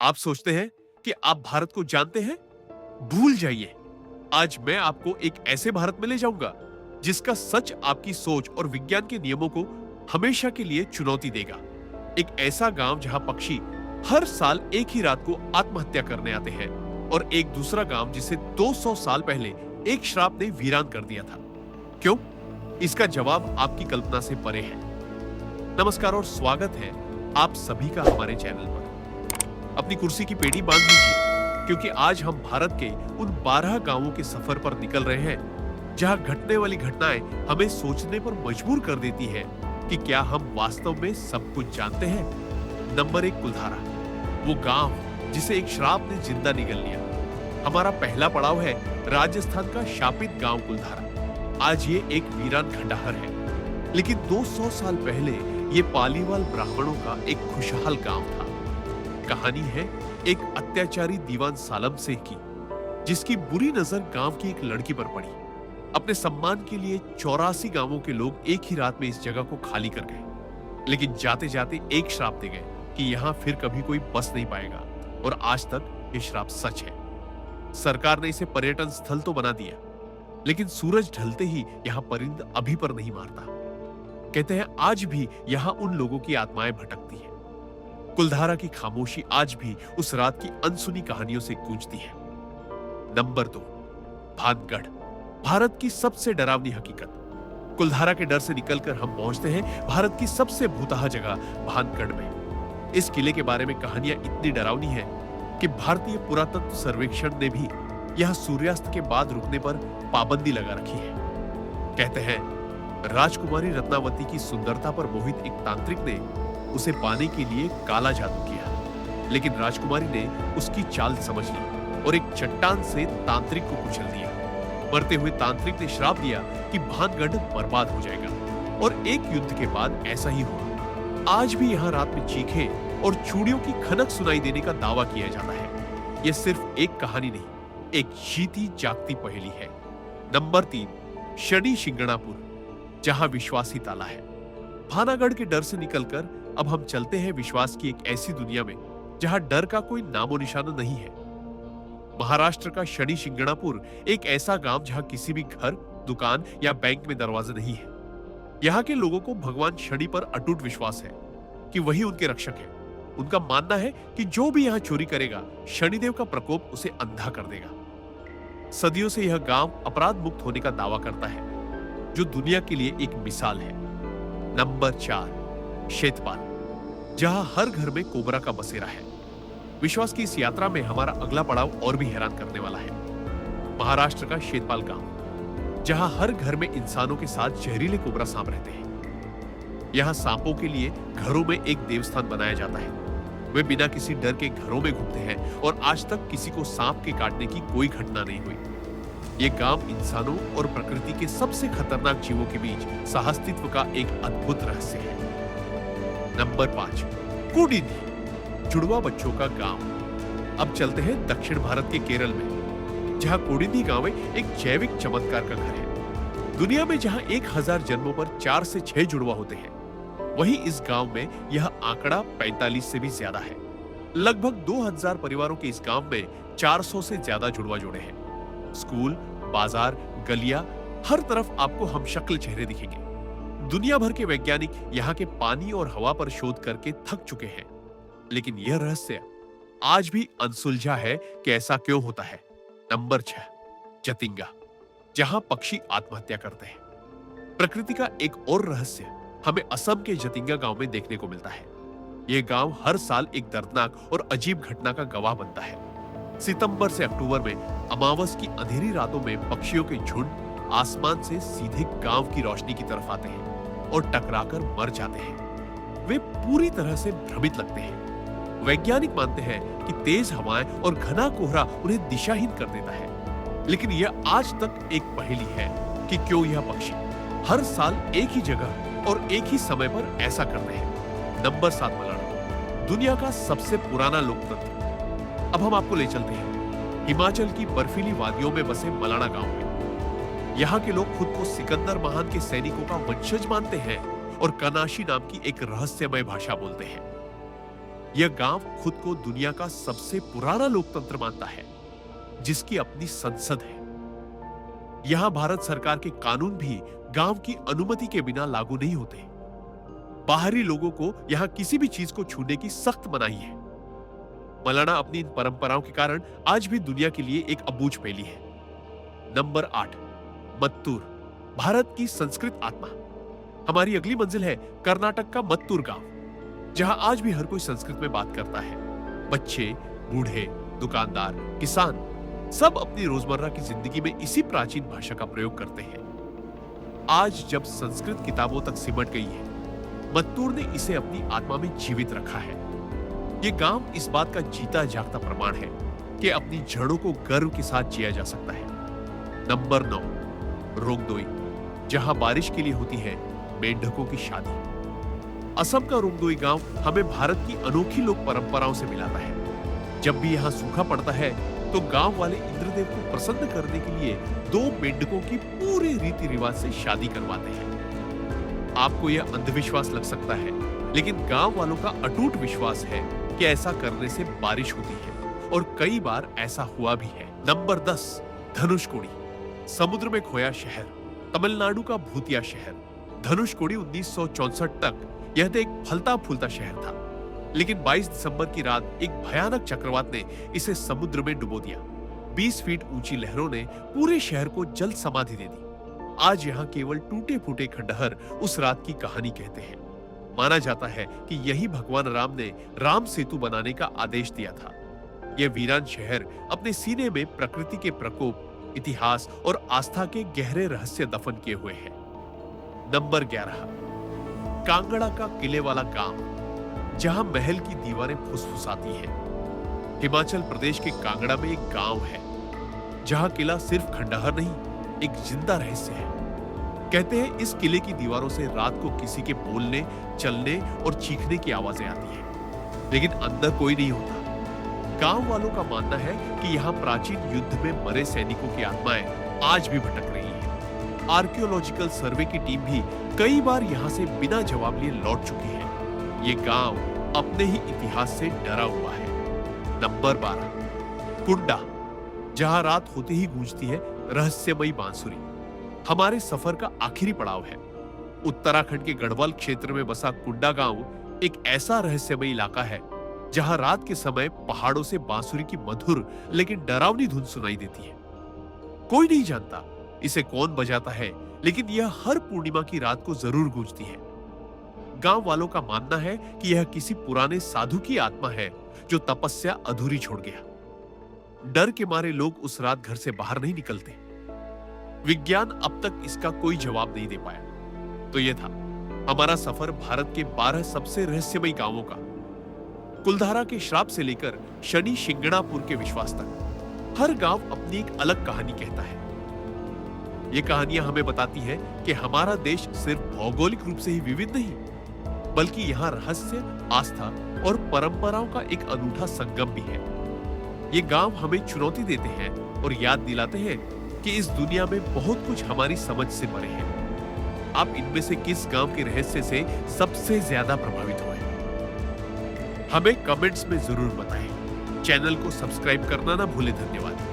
आप सोचते हैं कि आप भारत को जानते हैं? भूल जाइए। आज मैं आपको एक ऐसे भारत में ले जाऊंगा जिसका सच आपकी सोच और विज्ञान के नियमों को हमेशा के लिए चुनौती देगा। एक ऐसा गांव जहां पक्षी हर साल एक ही रात को आत्महत्या करने आते हैं और एक दूसरा गांव जिसे 200 साल पहले एक श्राप ने वीरान कर दिया था। क्यों? इसका जवाब आपकी कल्पना से परे है। नमस्कार और स्वागत है आप सभी का हमारे चैनल पर। अपनी कुर्सी की पेटी बांध लीजिए क्योंकि आज हम भारत के उन 12 गांवों के सफर पर निकल रहे हैं जहां घटने वाली घटनाएं हमें सोचने पर मजबूर कर देती है कि क्या हम वास्तव में सब कुछ जानते हैं। नंबर 1, कुलधारा, वो गांव जिसे एक श्राप ने जिंदा निगल लिया। हमारा पहला पड़ाव है राजस्थान का शापित गांव कुलधारा। आज ये एक वीरान खंडहर है, लेकिन 200 साल पहले ये पालीवाल ब्राह्मणों का एक खुशहाल गांव था। कहानी है एक अत्याचारी दीवान सालम शेख की, जिसकी बुरी नजर गांव की एक लड़की पर पड़ी। अपने सम्मान के लिए 84 गांवों के लोग एक ही रात में इस जगह को खाली कर गए, लेकिन जाते जाते एक श्राप दे गए कि यहां फिर कभी कोई बस नहीं पाएगा। और आज तक ये श्राप सच है। सरकार ने इसे पर्यटन स्थल तो बना दिया, लेकिन सूरज ढलते ही यहां परिंद अभी पर नहीं मारता। कहते हैं आज भी यहां उन लोगों की आत्माएं भटकती हैं। कुलधारा की खामोशी आज भी उस रात की अनसुनी कहानियों से गूंजती है। नंबर 2, भानगढ़, भारत की सबसे डरावनी हकीकत। कुलधारा के डर से निकलकर हम पहुंचते हैं भारत की सबसे भूतहा जगह भानगढ़ में। इस किले के बारे में कहानियां इतनी डरावनी है कि भारतीय पुरातत्व सर्वेक्षण ने भी यह सूर्यास्त के बाद रुकने पर पाबंदी लगा रखी है। कहते हैं राजकुमारी रत्नावती की सुंदरता पर मोहित एक तांत्रिक ने उसे पाने के लिए काला जादू किया, लेकिन राजकुमारी ने उसकी चाल समझ ली और एक चट्टान से तांत्रिक को कुचल दिया। मरते हुए तांत्रिक ने श्राप दिया कि भानगढ़ बर्बाद हो जाएगा, और एक युद्ध के बाद ऐसा ही हुआ। आज भी यहाँ रात में चीखें और चूड़ियों की खनक सुनाई देने का दावा किया जाता है। यह सिर्फ एक कहानी नहीं, एक जीती जागती पहेली है। नंबर 3, शनि शिंगणापुर, जहां विश्वास ही ताला है। भानागढ़ के डर से निकलकर अब हम चलते हैं विश्वास की एक ऐसी दुनिया में जहां डर का कोई नामो निशाना नहीं है। महाराष्ट्र का शनि शिंगणापुर एक ऐसा गांव जहां किसी भी घर, दुकान या बैंक में दरवाजे नहीं है। यहाँ के लोगों को भगवान शनि पर अटूट विश्वास है कि वही उनके रक्षक है। उनका मानना है कि जो भी यहाँ चोरी करेगा, शनिदेव का प्रकोप उसे अंधा कर देगा। सदियों से यह गांव अपराध मुक्त होने का दावा करता है, जो दुनिया के लिए एक मिसाल है। नंबर 4, शेतपाल, जहां हर घर में कोबरा का बसेरा है। विश्वास की इस यात्रा में हमारा अगला पड़ाव और भी हैरान करने वाला है। महाराष्ट्र का शेतपाल गांव, जहां हर घर में इंसानों के साथ जहरीले कोबरा सांप रहते हैं। यहां सांपों के लिए घरों में एक देवस्थान बनाया जाता है। वे बिना किसी डर के घरों में घूमते हैं और आज तक किसी को सांप के काटने की कोई घटना नहीं हुई। ये गांव इंसानों और प्रकृति के सबसे खतरनाक जीवों के बीच सहअस्तित्व का एक अद्भुत रहस्य है। नंबर 5, कोडिन्ही, जुड़वा बच्चों का गांव। अब चलते हैं दक्षिण भारत के केरल में, जहां कोडिन्ही गांव में एक जैविक चमत्कार का घर है। दुनिया में जहां 1000 जन्मों पर 4 से 6 जुड़वा होते हैं, वहीं इस गांव में यह आंकड़ा 45 से भी ज्यादा है। लगभग 2000 परिवारों के इस गांव में 400 से ज्यादा जुड़वा जोड़े हैं। स्कूल, बाजार, गलियां, हर तरफ आपको हमशक्ल चेहरे दिखेंगे। दुनिया भर के वैज्ञानिक यहाँ के पानी और हवा पर शोध करके थक चुके हैं, लेकिन यह रहस्य आज भी अनसुलझा है कि ऐसा क्यों होता है। नंबर 6, जतिंगा, जहां पक्षी आत्महत्या करते हैं। प्रकृति का एक और रहस्य हमें असम के जतिंगा गांव में देखने को मिलता है। यह गांव हर साल एक दर्दनाक और अजीब घटना का गवाह बनता है। सितंबर से अक्टूबर में अमावस की अंधेरी रातों में पक्षियों के झुंड आसमान से सीधे गांव की रोशनी की तरफ आते हैं और टकराकर मर जाते हैं। वे पूरी तरह से भ्रमित लगते हैं। वैज्ञानिक मानते हैं कि तेज हवाएं और घना कोहरा उन्हें दिशाहीन कर देता है, लेकिन यह आज तक एक पहेली है कि क्यों यह पक्षी हर साल एक ही जगह और एक ही समय पर ऐसा करते हैं। नंबर 7, मलाना, दुनिया का सबसे पुराना लोकतंत्र। अब हम आपको ले चलते हैं हिमाचल की बर्फीली वादियों में बसे मलाना गांव में। यहाँ के लोग खुद को सिकंदर महान के सैनिकों का वंशज मानते हैं और कनाशी नाम की एक रहस्यमय भाषा बोलते हैं। यह गांव खुद को दुनिया का सबसे पुराना लोकतंत्र मानता है, जिसकी अपनी संसद है। यहां भारत सरकार के कानून भी गांव की अनुमति के बिना लागू नहीं होते। बाहरी लोगों को यहां किसी भी चीज को छूने की सख्त मनाही है। मलाना अपनी इन परंपराओं के कारण आज भी दुनिया के लिए एक अबूझ पहेली है। नंबर 8, मत्तूर, भारत की संस्कृत आत्मा। हमारी अगली मंजिल है कर्नाटक का मत्तूर गांव, जहां आज भी हर कोई संस्कृत में बात करता है। बच्चे, बूढ़े, दुकानदार, किसान सब अपनी रोजमर्रा की जिंदगी में इसी प्राचीन भाषा का प्रयोग करते हैं। आज जब संस्कृत किताबों तक सिमट गई है, मत्तूर ने इसे अपनी आत्मा में जीवित रखा है। ये गांव इस बात का जीता जागता प्रमाण है कि अपनी जड़ों को गर्व के साथ जिया जा सकता है। नंबर 9, रोंगदोई, जहां बारिश के लिए होती है मेंढकों की शादी। असम का रोंगदोई गांव हमें भारत की अनोखी लोक परंपराओं से मिलाता है। जब भी यहां सूखा पड़ता है तो गांव वाले इंद्रदेव को प्रसन्न करने के लिए 2 मेंढकों की पूरे रीति रिवाज से शादी करवाते हैं। आपको यह अंधविश्वास लग सकता है, लेकिन गांव वालों का अटूट विश्वास है कि ऐसा करने से बारिश होती है, और कई बार ऐसा हुआ भी है। नंबर 10, धनुषकोडी, समुद्र में खोया शहर, तमिलनाडु का भूतिया शहर। धनुषकोडी 1964 तक यह एक फलता फूलता शहर था, लेकिन 22 दिसंबर की रात एक भयानक चक्रवात ने इसे समुद्र में डुबो दिया। 20 फीट ऊंची लहरों ने पूरे शहर को जल समाधि दे दी। आज यहाँ केवल टूटे फूटे खंडहर उस रात की कहानी कहते हैं। माना जाता है कि यही भगवान राम ने राम सेतु बनाने का आदेश दिया था। यह वीरान शहर अपने सीने में प्रकृति के प्रकोप, इतिहास और आस्था के गहरे रहस्य दफन किए हुए है। नंबर 11, कांगड़ा का किले वाला गांव, जहां महल की दीवारें फुसफुसाती हैं। हिमाचल प्रदेश के कांगड़ा में एक गांव है, जहां किला सिर्फ खंडहर नहीं, एक जिंदा रहस्य है। कहते हैं इस किले की दीवारों से रात को किसी के बोलने, चलने और चीखने की आवाजें आती हैं, लेकिन अंदर कोई नहीं होता। गांव वालों का मानना है कि यहाँ प्राचीन युद्ध में मरे सैनिकों की आत्माएं आज भी भटक रही हैं। आर्कियोलॉजिकल सर्वे की टीम भी कई बार यहाँ से बिना जवाब लिए लौट चुकी है। ये गांव अपने ही इतिहास से डरा हुआ है। नंबर 12, कुंडा, जहां रात होते ही गूंजती है रहस्यमयी बांसुरी। हमारे सफर का आखिरी पड़ाव है। उत्तराखंड के गढ़वाल क्षेत्र में बसा कुंडा गांव एक ऐसा रहस्यमयी इलाका है, जहां रात के समय पहाड़ों से बांसुरी की मधुर लेकिन डरावनी धुन सुनाई देती है। कोई नहीं जानता इसे कौन बजाता है, लेकिन यह हर पूर्णिमा की रात को जरूर गूंजती है। गांव वालों का मानना है कि यह किसी पुराने साधु की आत्मा है जो तपस्या अधूरी छोड़ गया। डर के मारे लोग उस रात घर से बाहर नहीं निकलते। विज्ञान अब तक इसका कोई जवाब नहीं दे पाया। तो यह था हमारा सफर भारत के 12 सबसे रहस्यमयी गांवों का। कुलधारा के श्राप से लेकर शनि शिंगणापुर के विश्वास तक हर गांव अपनी एक अलग कहानी कहता है। ये कहानियां हमें बताती हैं कि हमारा देश सिर्फ भौगोलिक रूप से ही विविध नहीं, बल्कि यहाँ रहस्य, आस्था और परंपराओं का एक अनूठा संगम भी है। ये गांव हमें चुनौती देते हैं और याद दिलाते हैं कि इस दुनिया में बहुत कुछ हमारी समझ से परे है। आप इनमें से किस गांव के रहस्य से सबसे ज्यादा प्रभावित हुए? हमें कमेंट्स में जरूर बताएं। चैनल को सब्सक्राइब करना ना भूलें। धन्यवाद।